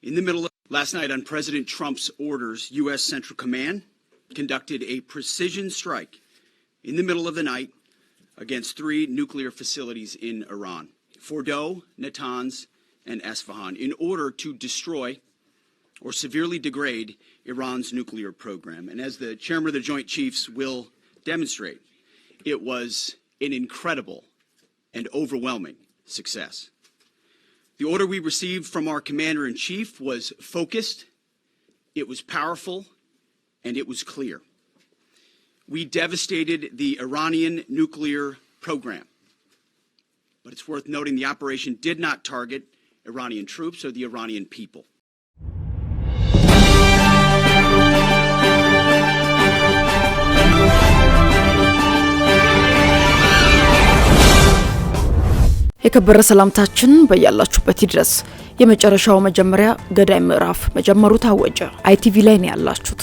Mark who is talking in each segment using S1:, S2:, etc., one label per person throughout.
S1: In the middle of last night on President Trump's orders, U.S. Central Command conducted a precision strike in the middle of the night against 3 nuclear facilities in Iran, Fordow, Natanz, and Esfahan, in order to destroy or severely degrade Iran's nuclear program. And as the chairman of the Joint Chiefs will demonstrate, it was an incredible and overwhelming success. The order we received from our commander-in-chief was focused, it was powerful, and it was clear. We devastated the Iranian nuclear program. But it's worth noting the operation did not target Iranian troops or the Iranian people.
S2: የከበረ ሰላምታችን በያላችሁበት ይድረስ። የመጨረሻው መጀመሪያ ገዳይ ምዕራፍ መጀመሩ ታወጀ። አይቲቪ ላይ ነው ያላችሁት።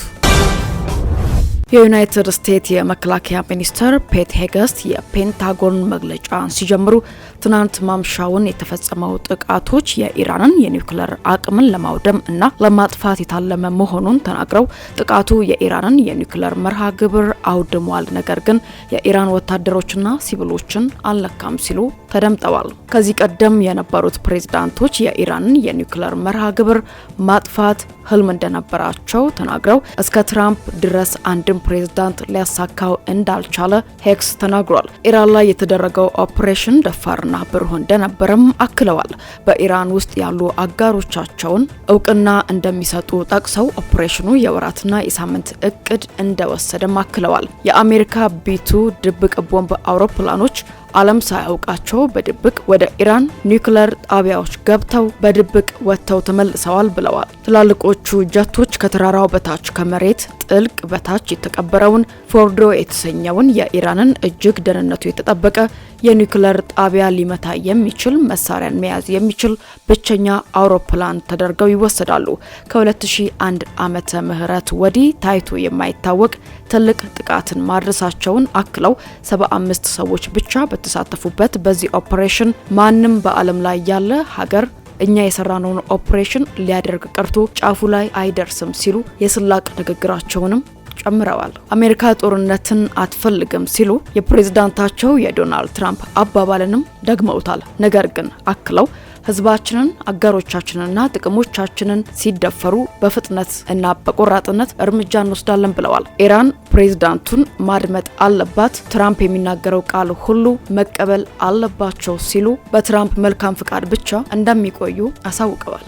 S2: የዩናይትድ ስቴትስ የመከላከያ ሚኒስትር ፔት ሄገስት የፔንታጎን መግለጫ ሲጀምሩ ትናንት ማምሻውን የተፈጸመው ጥቃቶች የኢራንን የኒውክሌር አቅምን ለማውደም እና ለማጥፋት የታለመ መሆኑን ተናግረው ጥቃቱ የኢራንን የኒውክሌር መርሃ ግብር አውድሟል፣ ነገር ግን የኢራን ወታደሮችና ሲቪሎችን አልነካም ሲሉ ተደምጠዋል። ከዚህ ቀደም የነበሩት ፕሬዝዳንቶች የኢራንን የኒውክሌር መርሃ ግብር ማጥፋት ህልም እንደነበራቸው ተናግረው እስከ ትራምፕ ድረስ አንድም ፕሬዝዳንት ሊያሳካው እንዳልቻለ ሄክስ ተናግሯል። ኢራን ላይ የተደረገው ኦፕሬሽን ደፋርና ብሩህ እንደነበረም አክለዋል። በኢራን ውስጥ ያሉ አጋሮቻቸውን እውቅና እንደሚሰጡ ጠቅሰው ኦፕሬሽኑ የወራትና የሳምንት እቅድ እንደወሰደም አክለዋል። የአሜሪካ ቢ2 ድብቅ ቦምብ አውሮፕላኖች ዓለም ሳያውቃቸው በድብቅ ወደ ኢራን ኒውክሌር ጣቢያዎች ገብተው በድብቅ ወጥተው ተመልሰዋል ብለዋል። ትላልቆቹ ጀቶች ከተራራው በታች ከመሬት ጥልቅ በታች የተቀበረውን ፎርዶ የተሰኘውን የኢራንን እጅግ ደህንነቱ የተጠበቀ የኒውክሌር ጣቢያ ሊመታ የሚችል መሳሪያን መያዝ የሚችል ብቸኛ አውሮፕላን ተደርገው ይወሰዳሉ። ከ2001 ዓመተ ምህረት ወዲህ ታይቶ የማይታወቅ ትልቅ ጥቃትን ማድረሳቸውን አክለው 75 ሰዎች ብቻ በተሳተፉበት በዚህ ኦፕሬሽን ማንም በዓለም ላይ ያለ ሀገር እኛ የሰራነውን ኦፕሬሽን ሊያደርግ ቀርቶ ጫፉ ላይ አይደርስም ሲሉ የስላቅ ንግግራቸውንም ጨምረዋል። አሜሪካ ጦርነትን አትፈልግም ሲሉ የፕሬዝዳንታቸው የዶናልድ ትራምፕ አባባልንም ደግመውታል። ነገር ግን አክለው ህዝባችንን አጋሮቻችንና ጥቅሞቻችንን ሲደፈሩ በፍጥነት እና በቆራጥነት እርምጃ እንወስዳለን ብለዋል። ኢራን ፕሬዝዳንቱን ማድመጥ አለባት፣ ትራምፕ የሚናገረው ቃል ሁሉ መቀበል አለባቸው ሲሉ በትራምፕ መልካም ፍቃድ ብቻ እንደሚቆዩ አሳውቀዋል።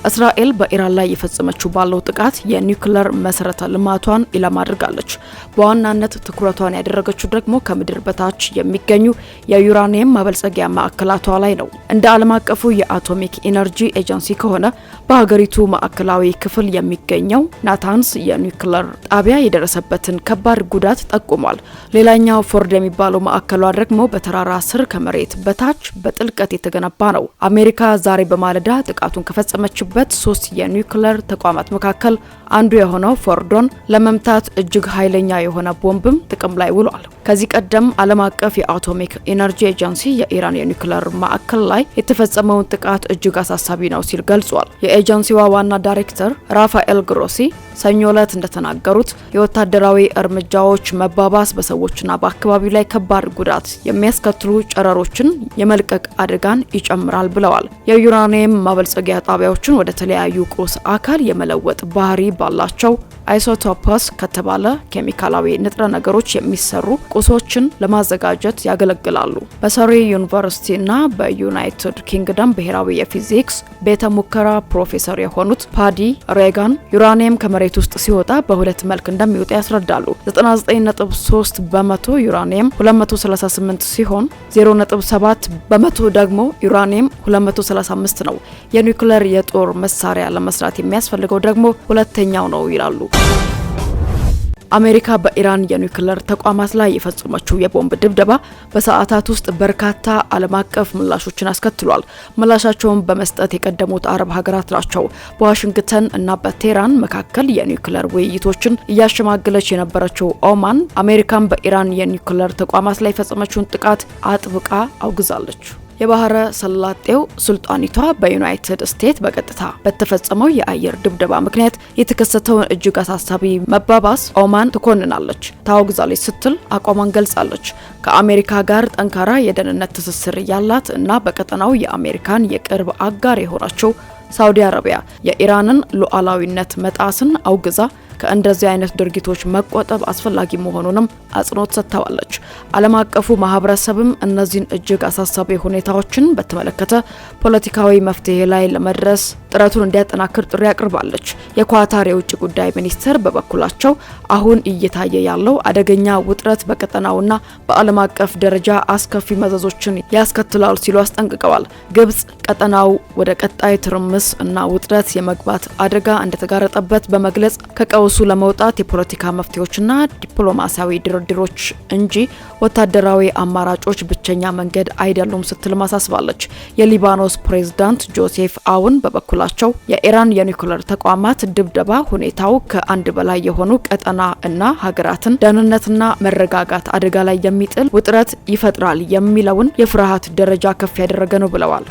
S2: እስራኤል በኢራን ላይ የፈጸመችው ባለው ጥቃት የኒውክሌር መሰረተ ልማቷን ኢላማ አድርጋለች። በዋናነት ትኩረቷን ያደረገችው ደግሞ ከምድር በታች የሚገኙ የዩራኒየም ማበልጸጊያ ማዕከላቷ ላይ ነው። እንደ ዓለም አቀፉ የአቶሚክ ኢነርጂ ኤጀንሲ ከሆነ በሀገሪቱ ማዕከላዊ ክፍል የሚገኘው ናታንስ የኒውክሌር ጣቢያ የደረሰበትን ከባድ ጉዳት ጠቁሟል። ሌላኛው ፎርድ የሚባለው ማዕከሏ ደግሞ በተራራ ስር ከመሬት በታች በጥልቀት የተገነባ ነው። አሜሪካ ዛሬ በማለዳ ጥቃቱን ከፈጸመች በት 3 የኒውክሌር ተቋማት መካከል አንዱ የሆነው ፎርዶን ለመምታት እጅግ ኃይለኛ የሆነ ቦምብም ጥቅም ላይ ውሏል። ከዚህ ቀደም ዓለም አቀፍ የአቶሚክ ኢነርጂ ኤጀንሲ የኢራን የኒውክሌር ማዕከል ላይ የተፈጸመውን ጥቃት እጅግ አሳሳቢ ነው ሲል ገልጿል። የኤጀንሲዋ ዋና ዳይሬክተር ራፋኤል ግሮሲ ሰኞ ዕለት እንደተናገሩት የወታደራዊ እርምጃዎች መባባስ በሰዎችና በአካባቢው ላይ ከባድ ጉዳት የሚያስከትሉ ጨረሮችን የመልቀቅ አደጋን ይጨምራል ብለዋል። የዩራኒየም ማበልጸጊያ ጣቢያዎችን ወደ ተለያዩ ቁስ አካል የመለወጥ ባህሪ ባላቸው አይሶቶፕስ ከተባለ ኬሚካላዊ ንጥረ ነገሮች የሚሰሩ ቁሶችን ለማዘጋጀት ያገለግላሉ። በሰሪ ዩኒቨርሲቲና በዩናይትድ ኪንግደም ብሔራዊ የፊዚክስ ቤተ ሙከራ ፕሮፌሰር የሆኑት ፓዲ ሬጋን ዩራኒየም ከመሬት ውስጥ ሲወጣ በሁለት መልክ እንደሚወጣ ያስረዳሉ። 99.3 በመቶ ዩራኒየም 238 ሲሆን 0.7 በመቶ ደግሞ ዩራኒየም 235 ነው። የኒውክሌር የጦር መሳሪያ ለመስራት የሚያስፈልገው ደግሞ ሁለተኛው ነው ይላሉ። አሜሪካ በኢራን የኒውክሌር ተቋማት ላይ የፈጸመችው የቦምብ ድብደባ በሰዓታት ውስጥ በርካታ ዓለም አቀፍ ምላሾችን አስከትሏል። ምላሻቸውን በመስጠት የቀደሙት አረብ ሀገራት ናቸው። በዋሽንግተን እና በቴህራን መካከል የኒውክሌር ውይይቶችን እያሸማገለች የነበረችው ኦማን አሜሪካን በኢራን የኒውክሌር ተቋማት ላይ የፈጸመችውን ጥቃት አጥብቃ አውግዛለች። የባህረ ሰላጤው ሱልጣኒቷ በዩናይትድ ስቴትስ በቀጥታ በተፈጸመው የአየር ድብደባ ምክንያት የተከሰተውን እጅግ አሳሳቢ መባባስ ኦማን ትኮንናለች፣ ታወግዛለች ስትል አቋሟን ገልጻለች። ከአሜሪካ ጋር ጠንካራ የደህንነት ትስስር ያላት እና በቀጠናው የአሜሪካን የቅርብ አጋር የሆነችው ሳውዲ አረቢያ የኢራንን ሉዓላዊነት መጣስን አውግዛ ከእንደዚህ አይነት ድርጊቶች መቆጠብ አስፈላጊ መሆኑንም አጽንኦት ሰጥታለች። ዓለም አቀፉ ማህበረሰብም እነዚህን እጅግ አሳሳቢ ሁኔታዎችን በተመለከተ ፖለቲካዊ መፍትሄ ላይ ለመድረስ ጥረቱን እንዲያጠናክር ጥሪ አቅርባለች። የኳታር የውጭ ጉዳይ ሚኒስትር በበኩላቸው አሁን እየታየ ያለው አደገኛ ውጥረት በቀጠናውና በዓለም አቀፍ ደረጃ አስከፊ መዘዞችን ያስከትላል ሲሉ አስጠንቅቀዋል። ግብጽ ቀጠናው ወደ ቀጣይ ትርምስ እና ውጥረት የመግባት አደጋ እንደተጋረጠበት በመግለጽ ከቀውሱ ለመውጣት የፖለቲካ መፍትሄዎችና ዲፕሎማሲያዊ ድርድሮች እንጂ ወታደራዊ አማራጮች ብቸኛ መንገድ አይደሉም ስትል ማሳስባለች። የሊባኖስ ፕሬዝዳንት ጆሴፍ አውን በበኩላቸው የኢራን የኒውክሌር ተቋማት ድብደባ ሁኔታው ከአንድ በላይ የሆኑ ቀጠና እና ሀገራትን ደህንነትና መረጋጋት አደጋ ላይ የሚጥል ውጥረት ይፈጥራል የሚለውን የፍርሃት ደረጃ ከፍ ያደረገ ነው ብለዋል።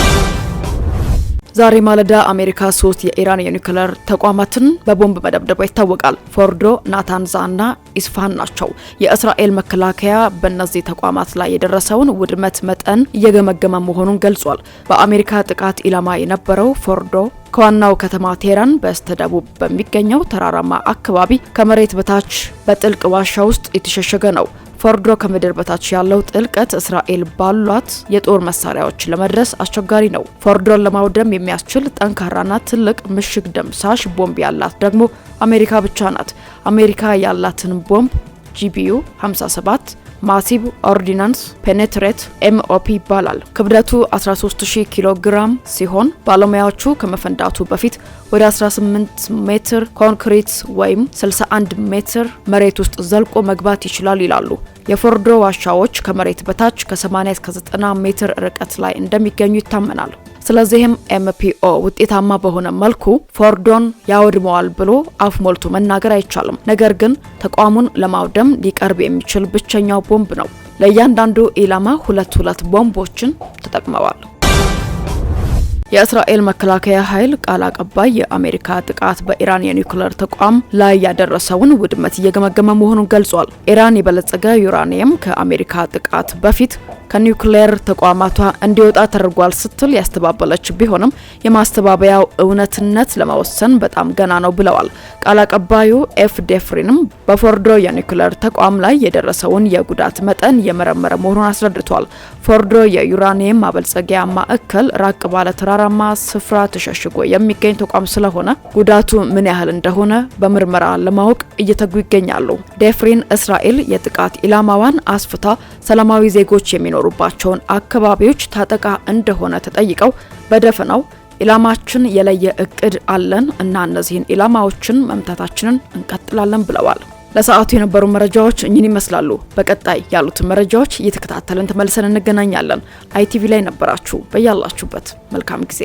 S2: ዛሬ ማለዳ አሜሪካ 3 የኢራን የኒውክሌር ተቋማትን በቦምብ መደብደቧ ይታወቃል። ፎርዶ፣ ናታንዛና ኢስፋሃን ናቸው። የእስራኤል መከላከያ በእነዚህ ተቋማት ላይ የደረሰውን ውድመት መጠን እየገመገመ መሆኑን ገልጿል። በአሜሪካ ጥቃት ኢላማ የነበረው ፎርዶ ከዋናው ከተማ ቴህራን በስተደቡብ በሚገኘው ተራራማ አካባቢ ከመሬት በታች በጥልቅ ዋሻ ውስጥ የተሸሸገ ነው። ፎርዶ ከምድር በታች ያለው ጥልቀት እስራኤል ባሏት የጦር መሳሪያዎች ለመድረስ አስቸጋሪ ነው። ፎርዶን ለማውደም የሚያስችል ጠንካራና ትልቅ ምሽግ ደምሳሽ ቦምብ ያላት ደግሞ አሜሪካ ብቻ ናት። አሜሪካ ያላትን ቦምብ GBU 57 ማሲቭ ኦርዲናንስ ፔኔትሬት MOP ይባላል። ክብደቱ 13000 ኪሎ ግራም ሲሆን ባለሙያዎቹ ከመፈንዳቱ በፊት ወደ 18 ሜትር ኮንክሪት ወይም 61 ሜትር መሬት ውስጥ ዘልቆ መግባት ይችላል ይላሉ። የፎርዶ ዋሻዎች ከመሬት በታች ከ80 እስከ 90 ሜትር ርቀት ላይ እንደሚገኙ ይታመናል። ስለዚህም MPO ውጤታማ በሆነ መልኩ ፎርዶን ያወድመዋል ብሎ አፍ ሞልቶ መናገር አይቻልም። ነገር ግን ተቋሙን ለማውደም ሊቀርብ የሚችል ብቸኛው ቦምብ ነው። ለእያንዳንዱ ኢላማ ሁለት ቦምቦችን ተጠቅመዋል። የእስራኤል መከላከያ ኃይል ቃል አቀባይ የአሜሪካ ጥቃት በኢራን የኒውክሌር ተቋም ላይ ያደረሰውን ውድመት እየገመገመ መሆኑን ገልጿል። ኢራን የበለጸገ ዩራኒየም ከአሜሪካ ጥቃት በፊት ከኒውክሌር ተቋማቷ እንዲወጣ ተደርጓል ስትል ያስተባበለች ቢሆንም የማስተባበያው እውነትነት ለመወሰን በጣም ገና ነው ብለዋል። ቃል አቀባዩ ኤፍ ዴፍሪንም በፎርዶ የኒውክሌር ተቋም ላይ የደረሰውን የጉዳት መጠን የመረመረ መሆኑን አስረድቷል። ፎርዶ የዩራኒየም ማበልጸጊያ ማዕከል ራቅ ባለ ተራራማ ስፍራ ተሸሽጎ የሚገኝ ተቋም ስለሆነ ጉዳቱ ምን ያህል እንደሆነ በምርመራ ለማወቅ እየተጉ ይገኛሉ። ዴፍሪን እስራኤል የጥቃት ኢላማዋን አስፍታ ሰላማዊ ዜጎች የሚኖሩባቸውን አካባቢዎች ታጠቃ እንደሆነ ተጠይቀው በደፈናው ኢላማችን የለየ እቅድ አለን እና እነዚህን ኢላማዎችን መምታታችንን እንቀጥላለን ብለዋል። ለሰዓቱ የነበሩ መረጃዎች እኚህን ይመስላሉ። በቀጣይ ያሉትን መረጃዎች እየተከታተልን ተመልሰን እንገናኛለን። ITV ላይ ነበራችሁ። በያላችሁበት መልካም ጊዜ